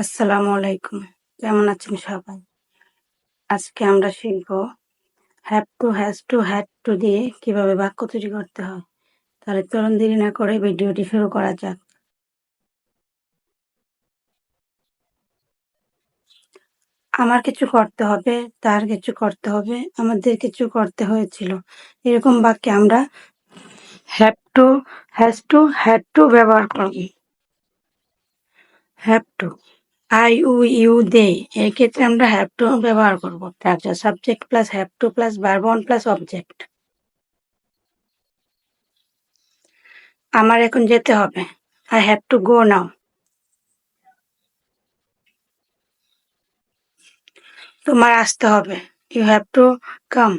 আসসালামু আলাইকুম। কেমন আছেন সবাই? আজকে আমরা শিখব have to, has to, had to দিয়ে কিভাবে বাক্য তৈরি করতে হয়। তাহলে চলুন দেরি না করে ভিডিওটি শুরু করা যাক। আমার কিছু করতে হবে, তার কিছু করতে হবে, আমাদের কিছু করতে হয়েছিল। এরকম বাক্যে আমরা have to, has to, had to ব্যবহার করব। হ্যাভ টু, আই, ইউ, দে এর ক্ষেত্রে আমরা হ্যাভ টু ব্যবহার করব। তারপর subject plus have to plus verb one plus object. আমার এখন যেতে হবে। I have to go now. তোমার আসতে হবে। You have to come.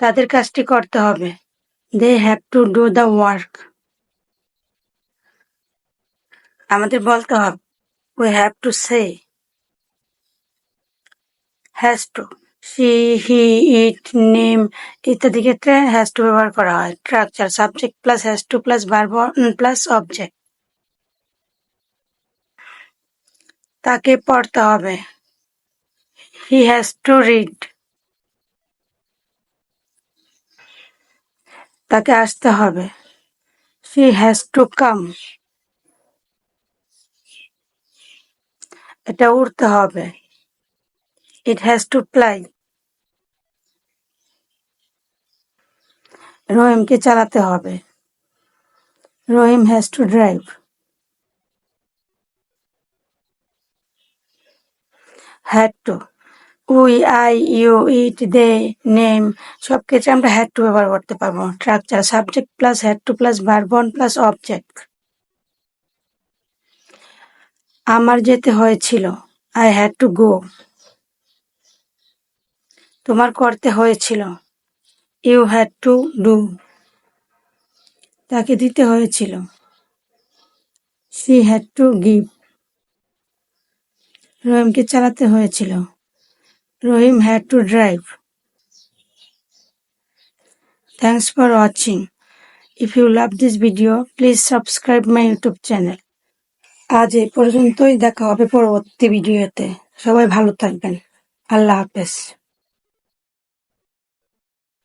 তাদের কাজটি করতে হবে। They have to do the work. আমাদের বলতে হবে। We have to say. Has to. She, he, it, name ইত্যাদি ক্ষেত্রে has to ব্যবহার করা হয়। Structure subject plus has to plus verb plus object. তাকে পড়তে হবে। He has to read. তাকে আসতে হবে। She has to come. এটা উড়তে হবে। It has to fly. রহিমকে চালাতে হবে। Rahim has to drive. had to. We, I, you, it, they, name সব ক্ষেত্রে আমরা had to ব্যবহার করতে পারবো। Structure subject plus had to plus verb one plus object. আমার যেতে হয়েছিল। I had to go. তোমার করতে হয়েছিল। You had to do. তাকে দিতে হয়েছিল। She had to give. রহিমকে চালাতে হয়েছিল। রহিম had to drive. Thanks for watching. If you love this video, please subscribe my YouTube channel. আজ এই পর্যন্তই, দেখা হবে পরবর্তী ভিডিওতে। সবাই ভালো থাকবেন। আল্লাহ হাফেজ।